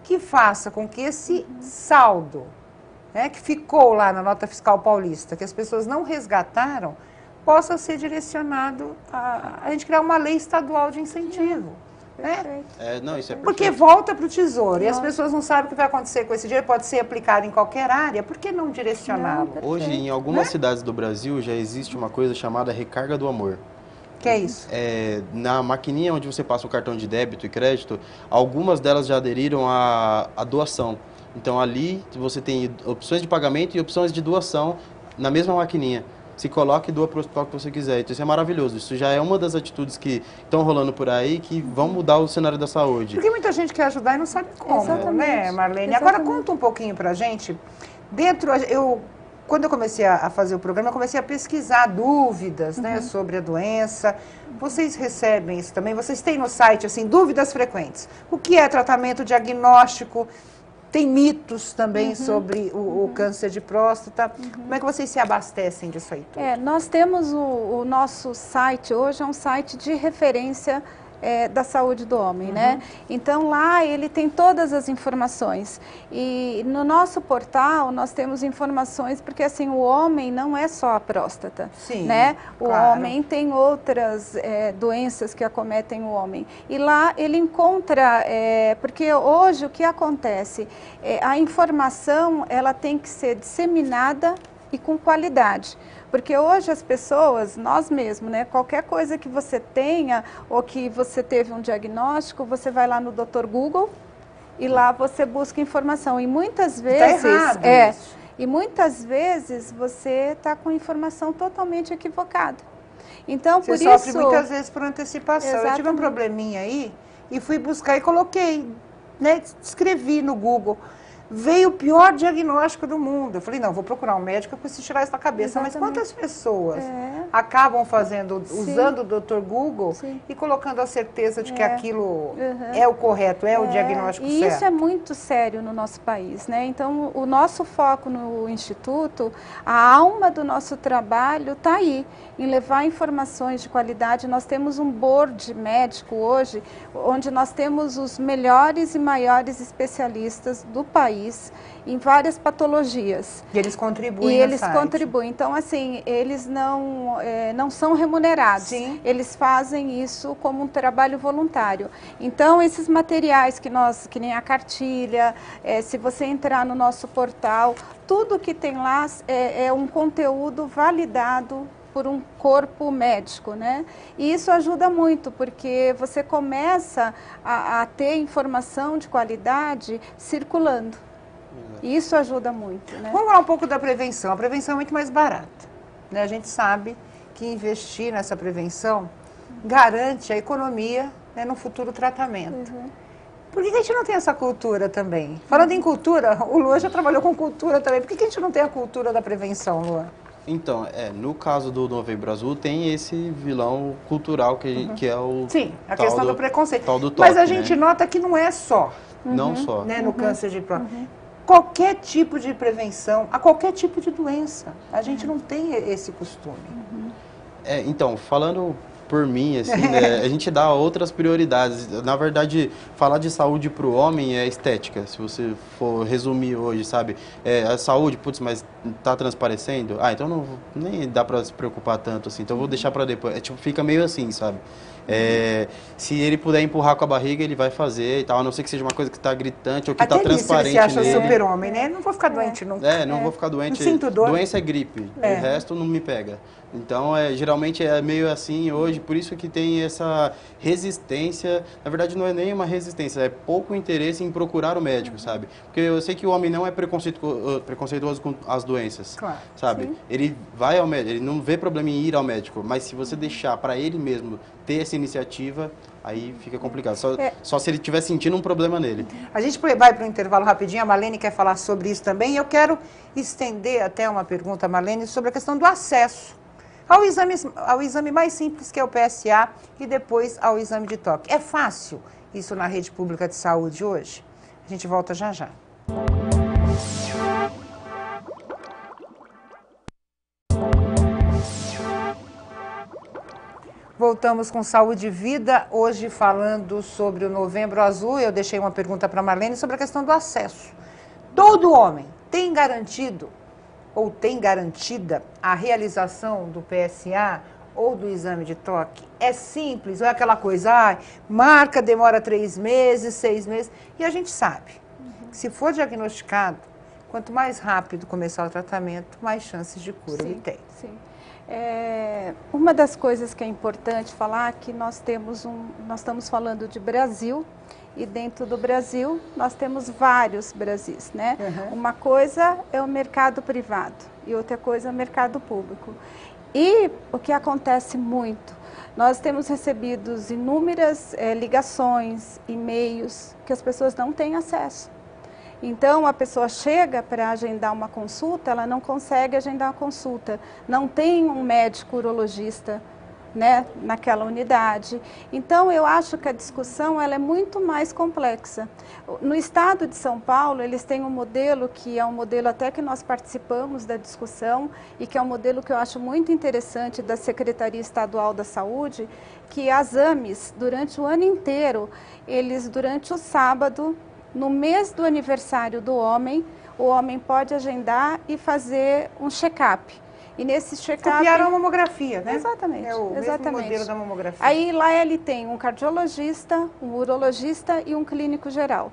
que faça com que esse saldo, né, que ficou lá na Nota Fiscal Paulista, que as pessoas não resgataram, possa ser direcionado a gente criar uma lei estadual de incentivo. Né? Não, isso é perfeito. Porque volta para o tesouro e as pessoas não sabem o que vai acontecer com esse dinheiro, pode ser aplicado em qualquer área, por que não direcioná-lo? Hoje, em algumas cidades do Brasil, já existe uma coisa chamada recarga do amor. Que é isso? Na maquininha onde você passa o cartão de débito e crédito, algumas delas já aderiram à doação. Então, ali você tem opções de pagamento e opções de doação na mesma maquininha. Se coloca e doa para o hospital que você quiser. Então, isso é maravilhoso. Isso já é uma das atitudes que estão rolando por aí, que vão mudar o cenário da saúde. Porque muita gente quer ajudar e não sabe como, né, Marlene? Agora, conta um pouquinho para a gente. Quando eu comecei a fazer o programa, eu comecei a pesquisar dúvidas, né, sobre a doença. Vocês recebem isso também? Vocês têm no site, assim, dúvidas frequentes. O que é tratamento diagnóstico? Tem mitos também sobre o câncer de próstata. Como é que vocês se abastecem disso aí tudo? Nós temos o nosso site, hoje é um site de referência da saúde do homem, né? Então lá ele tem todas as informações e no nosso portal nós temos informações porque assim o homem não é só a próstata, né? O homem tem outras doenças que acometem o homem e lá ele encontra, porque hoje o que acontece, a informação ela tem que ser disseminada e com qualidade. Porque hoje as pessoas, nós mesmos, né, qualquer coisa que você tenha ou que você teve um diagnóstico, você vai lá no Dr. Google e lá você busca informação. E muitas vezes, tá errado isso. E muitas vezes você está com informação totalmente equivocada. Então, você sofre muitas vezes por antecipação. Exatamente. Eu tive um probleminha aí e fui buscar e coloquei, né, escrevi no Google. Veio o pior diagnóstico do mundo. Eu falei, não, vou procurar um médico, eu preciso tirar isso da cabeça. Exatamente. Mas quantas pessoas acabam fazendo, usando o Dr. Google e colocando a certeza de que aquilo é o correto, é o diagnóstico certo. E isso é muito sério no nosso país, né? Então, o nosso foco no Instituto, a alma do nosso trabalho está aí, em levar informações de qualidade. Nós temos um board médico hoje, onde nós temos os melhores e maiores especialistas do país em várias patologias. E eles contribuem no site. Contribuem. Então, assim, eles não são remunerados. Sim. Eles fazem isso como um trabalho voluntário. Então, esses materiais que nem a cartilha, se você entrar no nosso portal, tudo que tem lá é um conteúdo validado por um corpo médico, né? E isso ajuda muito, porque você começa a ter informação de qualidade circulando. E isso ajuda muito, né? Vamos falar um pouco da prevenção. A prevenção é muito mais barata, né? A gente sabe que investir nessa prevenção garante a economia, né, no futuro tratamento. Por que a gente não tem essa cultura também? Falando em cultura, o Luan já trabalhou com cultura também. Por que a gente não tem a cultura da prevenção, Luan? Então, no caso do Novembro Azul, tem esse vilão cultural que é o... Sim, a questão do preconceito. Tal do toque, mas a gente nota que não é só. Não só. Né, no câncer de próstata. Qualquer tipo de prevenção, a qualquer tipo de doença. A gente não tem esse costume. Então, falando por mim, assim, né, a gente dá outras prioridades. Na verdade, falar de saúde para o homem é estética, se você for resumir hoje, sabe? A saúde, putz, mas tá transparecendo? Então não, nem dá para se preocupar tanto, assim, então eu vou deixar para depois. Tipo, fica meio assim, sabe? Se ele puder empurrar com a barriga, ele vai fazer e tal, a não ser que seja uma coisa que está gritante ou que está transparente. Até você acha super-homem, né? Não vou ficar doente nunca. Não vou ficar doente. Não sinto dor. Doença é gripe, o resto não me pega. Então, geralmente é meio assim hoje, por isso que tem essa resistência. Na verdade, não é nem uma resistência, é pouco interesse em procurar o médico, sabe? Porque eu sei que o homem não é preconceituoso com as doenças, claro, sabe? Sim. Ele vai ao médico, ele não vê problema em ir ao médico, mas se você deixar para ele mesmo ter essa iniciativa, aí fica complicado. Só se ele estiver sentindo um problema nele. A gente vai para o intervalo rapidinho, a Marlene quer falar sobre isso também, e eu quero estender até uma pergunta, Marlene, sobre a questão do acesso ao exame mais simples, que é o PSA, e depois ao exame de toque. É fácil isso na rede pública de saúde hoje? A gente volta já já. Voltamos com Saúde e Vida, hoje falando sobre o Novembro Azul. Eu deixei uma pergunta para a Marlene sobre a questão do acesso. Todo homem tem garantido ou tem garantida a realização do PSA ou do exame de toque? É simples, ou é aquela coisa, marca, demora 3 meses, 6 meses, e a gente sabe, se for diagnosticado, quanto mais rápido começar o tratamento, mais chances de cura ele tem. Sim. Uma das coisas que é importante falar é que nós estamos falando de Brasil, e dentro do Brasil nós temos vários Brasis, né? Uma coisa é o mercado privado e outra coisa é o mercado público. E o que acontece muito, nós temos recebido inúmeras ligações, e-mails, que as pessoas não têm acesso. Então, a pessoa chega para agendar uma consulta, ela não consegue agendar uma consulta, não tem um médico urologista, né, naquela unidade. Então, eu acho que a discussão ela é muito mais complexa. No estado de São Paulo, eles têm um modelo que é um modelo até que nós participamos da discussão e que é um modelo que eu acho muito interessante da Secretaria Estadual da Saúde, que as AMEs, durante o ano inteiro, eles, durante o sábado, no mês do aniversário do homem, o homem pode agendar e fazer um check-up. E nesse check-up... Copiaram a mamografia, né? Exatamente. É o mesmo modelo da mamografia. Aí lá ele tem um cardiologista, um urologista e um clínico geral.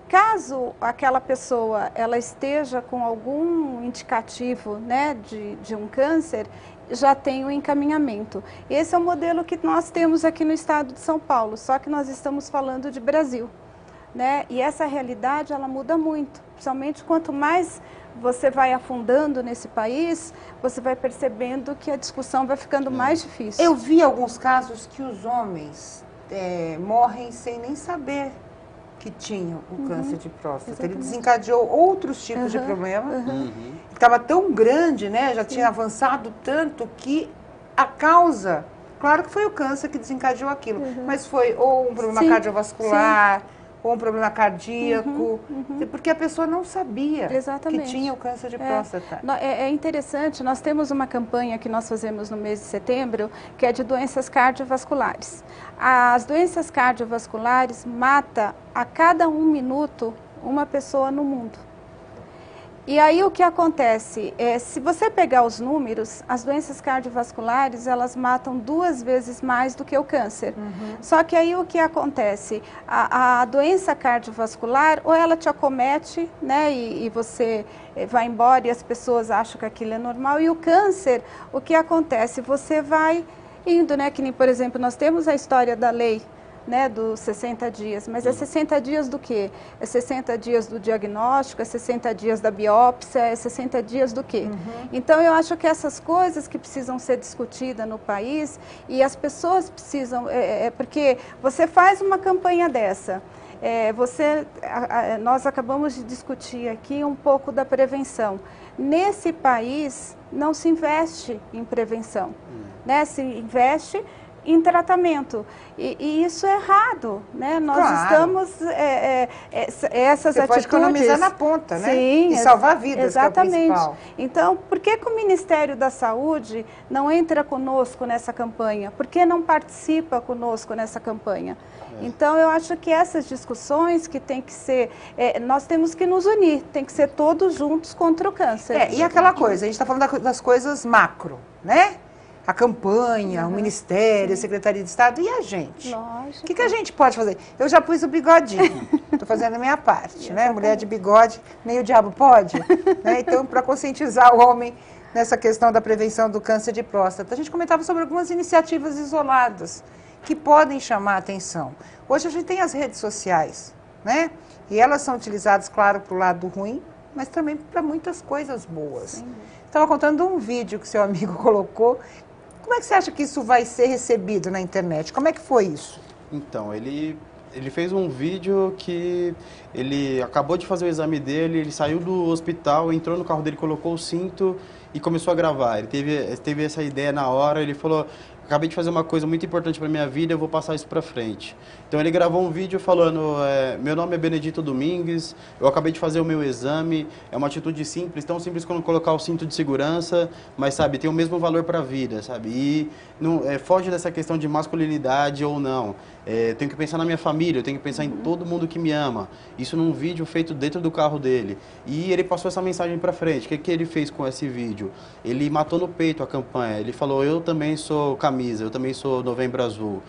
Caso aquela pessoa ela esteja com algum indicativo, né, de um câncer, já tem o encaminhamento. Esse é o modelo que nós temos aqui no estado de São Paulo, só que nós estamos falando de Brasil, né? E essa realidade ela muda muito, principalmente quanto mais você vai afundando nesse país, você vai percebendo que a discussão vai ficando mais difícil. Eu vi alguns casos que os homens morrem sem nem saber que tinham o câncer de próstata. Exatamente. Ele desencadeou outros tipos de problema. Estava tão grande, né? Já tinha avançado tanto que a causa, claro que foi o câncer que desencadeou aquilo, mas foi ou um problema cardiovascular, ou um problema cardíaco, porque a pessoa não sabia que tinha o câncer de próstata. É interessante, nós temos uma campanha que nós fazemos no mês de setembro, que é de doenças cardiovasculares. As doenças cardiovasculares matam a cada 1 minuto uma pessoa no mundo. E aí o que acontece, se você pegar os números, as doenças cardiovasculares, elas matam 2 vezes mais do que o câncer. Só que aí o que acontece, a doença cardiovascular, ou ela te acomete, né, e você vai embora e as pessoas acham que aquilo é normal, e o câncer, o que acontece, você vai indo, né, que nem, por exemplo, nós temos a história da lei, né, dos 60 dias, mas é 60 dias do quê? É 60 dias do diagnóstico, é 60 dias da biópsia, é 60 dias do quê? Então eu acho que essas coisas que precisam ser discutidas no país e as pessoas precisam, porque você faz uma campanha dessa, nós acabamos de discutir aqui um pouco da prevenção. Nesse país não se investe em prevenção, né? Se investe em tratamento. E isso é errado, né? Nós estamos... essas Você atitudes... pode economizar na ponta, né? Sim, e salvar vidas, exatamente. Que é o principal. Então, por que o Ministério da Saúde não entra conosco nessa campanha? Por que não participa conosco nessa campanha? Então, eu acho que essas discussões que tem que ser... nós temos que nos unir, tem que ser todos juntos contra o câncer. E aquela coisa, a gente está falando das coisas macro, né? A campanha, o Ministério, a Secretaria de Estado e a gente. Lógico. O que a gente pode fazer? Eu já pus o bigodinho, estou fazendo a minha parte, né? Mulher de bigode, nem o diabo pode. Né? Então, para conscientizar o homem nessa questão da prevenção do câncer de próstata, a gente comentava sobre algumas iniciativas isoladas que podem chamar a atenção. Hoje a gente tem as redes sociais, né? E elas são utilizadas, claro, para o lado ruim, mas também para muitas coisas boas. Estava contando um vídeo que seu amigo colocou. Como é que você acha que isso vai ser recebido na internet? Como é que foi isso? Então, ele fez um vídeo que ele acabou de fazer o exame dele, ele saiu do hospital, entrou no carro dele, colocou o cinto e começou a gravar. Ele teve essa ideia na hora, ele falou: acabei de fazer uma coisa muito importante para minha vida, eu vou passar isso para frente. Então ele gravou um vídeo falando: meu nome é Benedito Domingues, eu acabei de fazer o meu exame, é uma atitude simples, tão simples como colocar o cinto de segurança, mas sabe, tem o mesmo valor para a vida, sabe? E não, foge dessa questão de masculinidade ou não. Eu tenho que pensar na minha família, eu tenho que pensar em todo mundo que me ama. Isso num vídeo feito dentro do carro dele. E ele passou essa mensagem para frente. O que ele fez com esse vídeo? Ele matou no peito a campanha. Ele falou: eu também sou camisa, eu também sou Novembro Azul.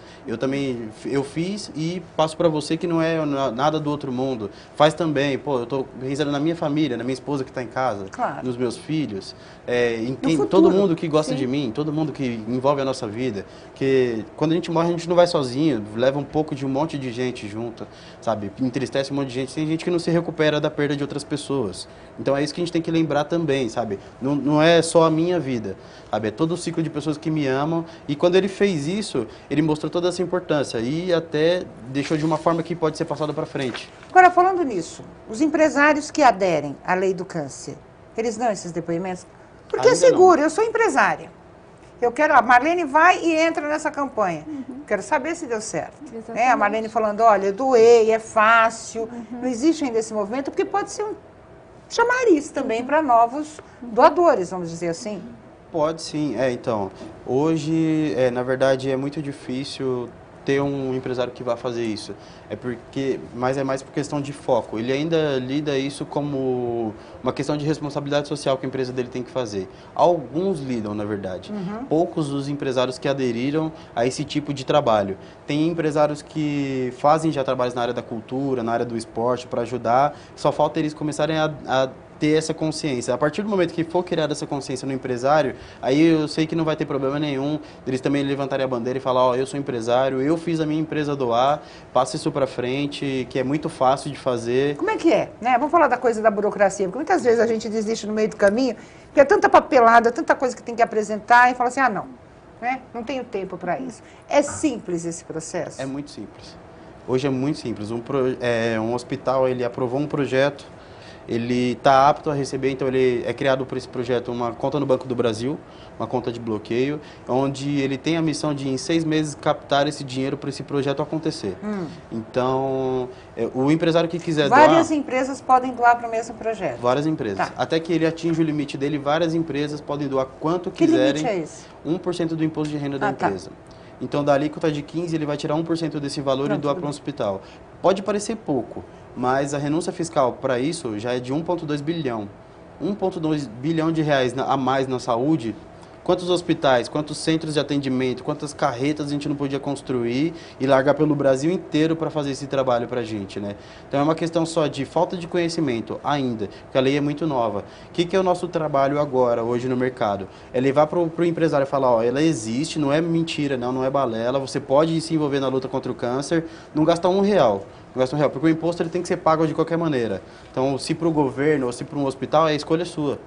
Eu fiz e passo para você que não é nada do outro mundo. Faz também. Pô, eu tô pensando na minha família, na minha esposa que está em casa, nos meus filhos, em todo mundo que gosta de mim, todo mundo que envolve a nossa vida. Que quando a gente morre, a gente não vai sozinho, leva um pouco de um monte de gente junto, sabe? Entristece um monte de gente. Tem gente que não se recupera da perda de outras pessoas. Então é isso que a gente tem que lembrar também, sabe? Não é só a minha vida, sabe? É todo o ciclo de pessoas que me amam. E quando ele fez isso, ele mostrou toda essa importância e até deixou de uma forma que pode ser passada para frente. Agora, falando nisso, os empresários que aderem à lei do câncer, eles dão esses depoimentos? Porque é seguro, eu sou empresária. Eu quero, a Marlene vai e entra nessa campanha. Quero saber se deu certo. Né? A Marlene falando: olha, eu doei, é fácil. Não existe ainda esse movimento, porque pode ser um chamariz também para novos doadores, vamos dizer assim. Pode sim. Então, hoje, na verdade, é muito difícil ter um empresário que vá fazer isso. Mas é mais por questão de foco. Ele ainda lida isso como uma questão de responsabilidade social que a empresa dele tem que fazer. Alguns lidam, na verdade. Poucos os empresários que aderiram a esse tipo de trabalho. Tem empresários que fazem já trabalhos na área da cultura, na área do esporte, para ajudar. Só falta eles começarem a ter essa consciência. A partir do momento que for criada essa consciência no empresário, aí eu sei que não vai ter problema nenhum deles também levantarem a bandeira e falar: ó, eu sou empresário, eu fiz a minha empresa doar, passa isso para frente, que é muito fácil de fazer. Como é que é? Né? Vamos falar da coisa da burocracia, porque muitas vezes a gente desiste no meio do caminho, porque é tanta papelada, tanta coisa que tem que apresentar e fala assim: ah, não, né? Não tenho tempo para isso. É simples esse processo? É muito simples. Hoje é muito simples. Um hospital, ele aprovou um projeto, ele está apto a receber, então ele é criado por esse projeto uma conta no Banco do Brasil, uma conta de bloqueio, onde ele tem a missão de em 6 meses captar esse dinheiro para esse projeto acontecer. Então, o empresário que quiser doar... Várias empresas podem doar para o mesmo projeto? Várias empresas. Tá. Até que ele atinja o limite dele, várias empresas podem doar quanto Que quiserem. limite é esse? 1% do imposto de renda da empresa. Tá. Então, da alíquota de 15, ele vai tirar 1% desse valor e doar para um hospital. Pode parecer pouco, mas a renúncia fiscal para isso já é de 1,2 bilhão. 1,2 bilhão de reais a mais na saúde. Quantos hospitais, quantos centros de atendimento, quantas carretas a gente não podia construir e largar pelo Brasil inteiro para fazer esse trabalho para a gente, né? Então é uma questão só de falta de conhecimento ainda, porque a lei é muito nova. O que é o nosso trabalho agora, hoje no mercado? É levar para o empresário e falar, ó, ela existe, não é mentira, não é balela, você pode se envolver na luta contra o câncer, não gasta R$1. Não gasta R$1, porque o imposto ele tem que ser pago de qualquer maneira. Então, se para o governo ou se para um hospital, é a escolha sua.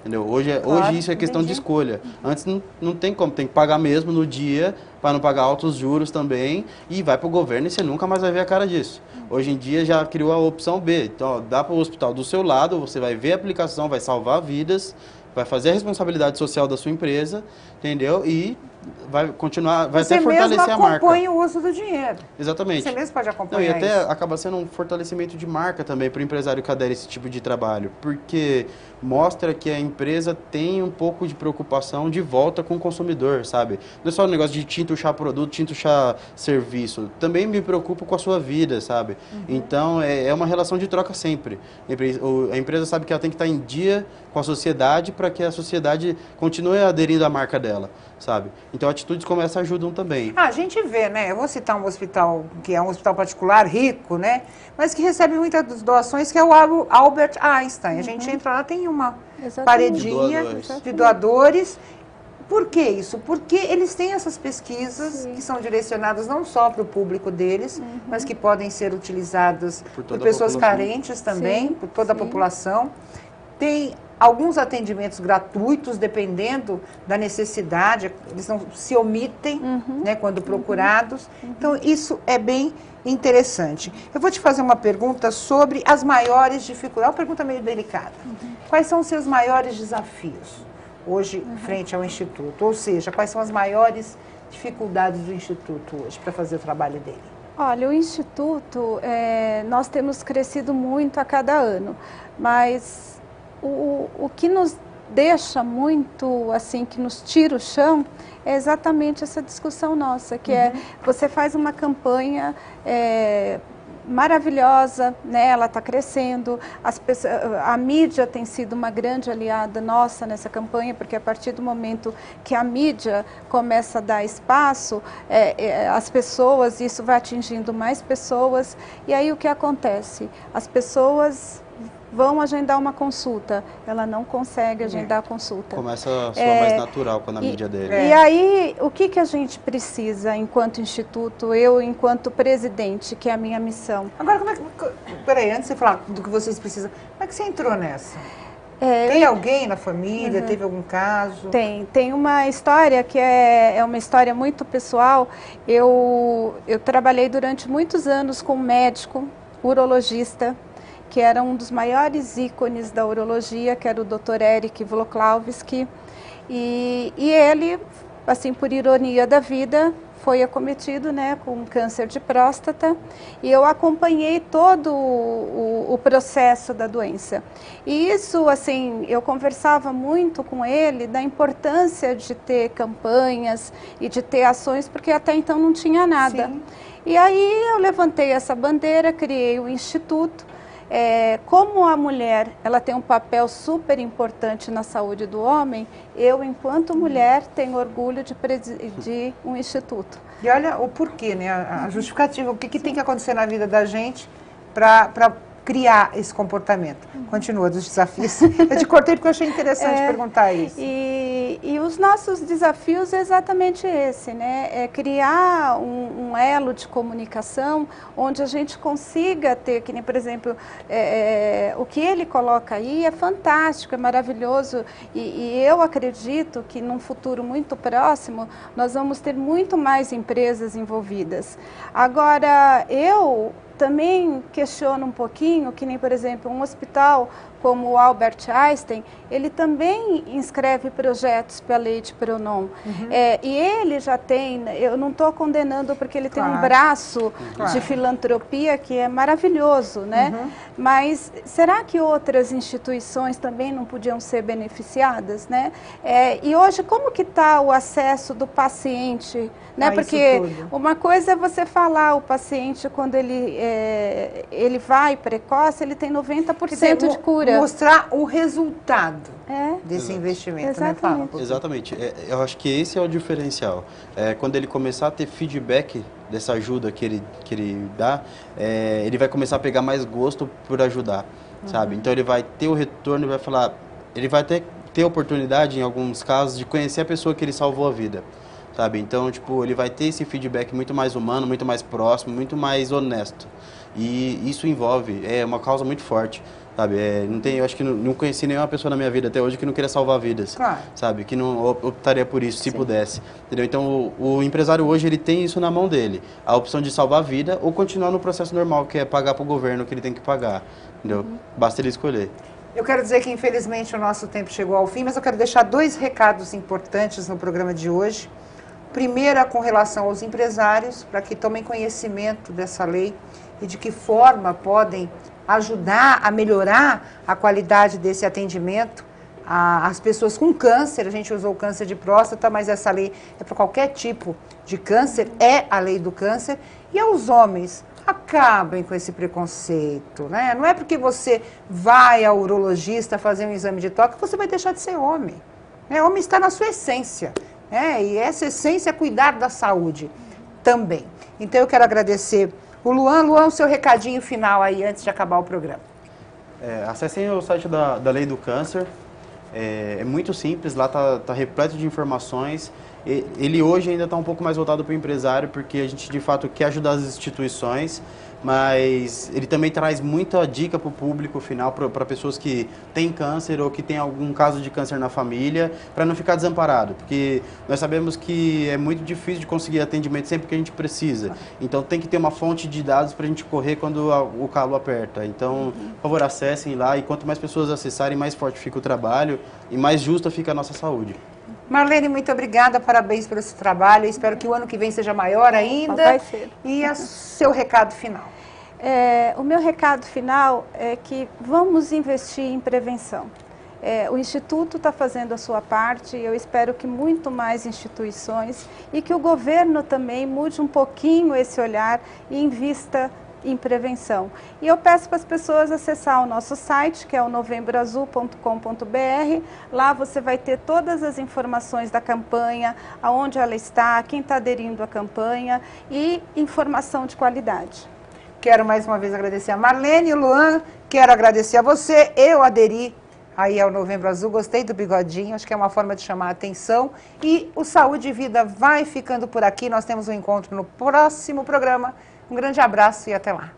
Entendeu? Hoje isso é questão de escolha. Antes não tem como, tem que pagar mesmo no dia, para não pagar altos juros também, e vai para o governo e você nunca mais vai ver a cara disso. Hoje em dia já criou a opção B, então ó, dá para o hospital do seu lado, você vai ver a aplicação, vai salvar vidas, vai fazer a responsabilidade social da sua empresa, entendeu? E vai continuar, vai até fortalecer a marca. Você mesmo acompanha o uso do dinheiro. Exatamente. Você mesmo pode acompanhar e até isso. acaba sendo um fortalecimento de marca também para o empresário que adere a esse tipo de trabalho, porque mostra que a empresa tem um pouco de preocupação de volta com o consumidor, sabe? Não é só um negócio de te entuchar produto, te entuchar serviço. Também me preocupo com a sua vida, sabe? Então, é uma relação de troca sempre. A empresa sabe que ela tem que estar em dia com a sociedade para que a sociedade continue aderindo à marca dela, sabe? Então, atitudes como essa ajudam também. A gente vê, né? Eu vou citar um hospital que é um hospital particular, rico, né? Mas que recebe muitas doações, que é o Albert Einstein. A gente entra lá, tem uma paredinha de doadores. Por que isso? Porque eles têm essas pesquisas que são direcionadas não só para o público deles, mas que podem ser utilizadas por pessoas carentes também, por toda a população. Tem alguns atendimentos gratuitos, dependendo da necessidade, eles não se omitem, né, quando procurados. Então, isso é bem interessante. Eu vou te fazer uma pergunta sobre as maiores dificuldades, uma pergunta meio delicada. Quais são os seus maiores desafios hoje frente ao Instituto? Ou seja, quais são as maiores dificuldades do Instituto hoje para fazer o trabalho dele? Olha, o Instituto, nós temos crescido muito a cada ano, mas o que nos deixa muito, assim, que nos tira o chão, é exatamente essa discussão nossa, que é, você faz uma campanha maravilhosa, né? Ela está crescendo, a mídia tem sido uma grande aliada nossa nessa campanha, porque a partir do momento que a mídia começa a dar espaço, as pessoas, isso vai atingindo mais pessoas, e aí o que acontece? As pessoas vão agendar uma consulta, ela não consegue agendar a consulta. Começa a soar mais natural quando a mídia dele. E aí, o que a gente precisa enquanto instituto, eu enquanto presidente, que é a minha missão? Agora, peraí, antes de você falar do que vocês precisam, como é que você entrou nessa? Tem alguém na família, teve algum caso? Tem uma história que é uma história muito pessoal. Eu trabalhei durante muitos anos com um médico, urologista, que era um dos maiores ícones da urologia, que era o Dr. Eric Wlokławski, e ele, assim, por ironia da vida, foi acometido, né, com câncer de próstata, e eu acompanhei todo o processo da doença. E isso, assim, eu conversava muito com ele da importância de ter campanhas e de ter ações, porque até então não tinha nada. Sim. E aí eu levantei essa bandeira, criei o Instituto. Como a mulher, ela tem um papel super importante na saúde do homem, eu, enquanto mulher, tenho orgulho de presidir um instituto. E olha o porquê, né? A justificativa, o que tem que acontecer na vida da gente para criar esse comportamento. Continua dos desafios. Eu te cortei porque eu achei interessante perguntar isso. E os nossos desafios é exatamente esse, né? É criar um elo de comunicação onde a gente consiga ter, que nem, por exemplo, o que ele coloca aí é fantástico, é maravilhoso, e eu acredito que num futuro muito próximo nós vamos ter muito mais empresas envolvidas. Agora, eu também questiono um pouquinho, que nem, por exemplo, um hospital como o Albert Einstein, ele também inscreve projetos pela lei de Pronom. E ele já tem, eu não estou condenando porque ele tem um braço de filantropia que é maravilhoso, né? Mas será que outras instituições também não podiam ser beneficiadas, né? E hoje, como que está o acesso do paciente, né? Porque uma coisa é você falar, o paciente, quando ele vai precoce, ele tem 90% de cura. Mostrar o resultado desse investimento. Exatamente. Né? Exatamente. Eu acho que esse é o diferencial. Quando ele começar a ter feedback dessa ajuda que ele dá, ele vai começar a pegar mais gosto por ajudar, sabe? Então ele vai ter o retorno, vai falar, ele vai ter a oportunidade, em alguns casos, de conhecer a pessoa que ele salvou a vida. Sabe? Então, tipo, ele vai ter esse feedback muito mais humano, muito mais próximo, muito mais honesto. E isso envolve, é uma causa muito forte, sabe? Eu acho que não conheci nenhuma pessoa na minha vida até hoje que não queria salvar vidas, sabe? Que não optaria por isso, se pudesse. Entendeu? Então, o empresário hoje, ele tem isso na mão dele. A opção de salvar a vida ou continuar no processo normal, que é pagar para o governo o que ele tem que pagar, entendeu? Basta ele escolher. Eu quero dizer que, infelizmente, o nosso tempo chegou ao fim, mas eu quero deixar 2 recados importantes no programa de hoje. Primeiro, é com relação aos empresários, para que tomem conhecimento dessa lei e de que forma podem ajudar a melhorar a qualidade desse atendimento às pessoas com câncer. A gente usou o câncer de próstata, mas essa lei é para qualquer tipo de câncer, é a lei do câncer. E aos homens, acabem com esse preconceito, né? Não é porque você vai ao urologista fazer um exame de toque que você vai deixar de ser homem. O homem está na sua essência. E essa essência é cuidar da saúde também. Então eu quero agradecer o Luan. Luan, o seu recadinho final aí antes de acabar o programa. Acessem o site da Lei do Câncer. É muito simples, lá tá repleto de informações. Ele hoje ainda está um pouco mais voltado para o empresário, porque a gente de fato quer ajudar as instituições, mas ele também traz muita dica para o público final, para pessoas que têm câncer ou que têm algum caso de câncer na família, para não ficar desamparado, porque nós sabemos que é muito difícil de conseguir atendimento sempre que a gente precisa. Então tem que ter uma fonte de dados para a gente correr quando o calo aperta. Então, por favor, acessem lá, e quanto mais pessoas acessarem, mais forte fica o trabalho e mais justa fica a nossa saúde. Marlene, muito obrigada, parabéns pelo seu trabalho. Eu espero que o ano que vem seja maior ainda. Vai ser. E o seu recado final? O meu recado final é que vamos investir em prevenção. O Instituto está fazendo a sua parte, eu espero que muito mais instituições e que o governo também mude um pouquinho esse olhar e invista em prevenção. E eu peço para as pessoas acessar o nosso site, que é o novembroazul.com.br. Lá você vai ter todas as informações da campanha, aonde ela está, quem está aderindo à campanha e informação de qualidade. Quero mais uma vez agradecer a Marlene e o Luan, quero agradecer a você. Eu aderi aí ao Novembro Azul, gostei do bigodinho, acho que é uma forma de chamar a atenção. E o Saúde e Vida vai ficando por aqui, nós temos um encontro no próximo programa. Um grande abraço e até lá.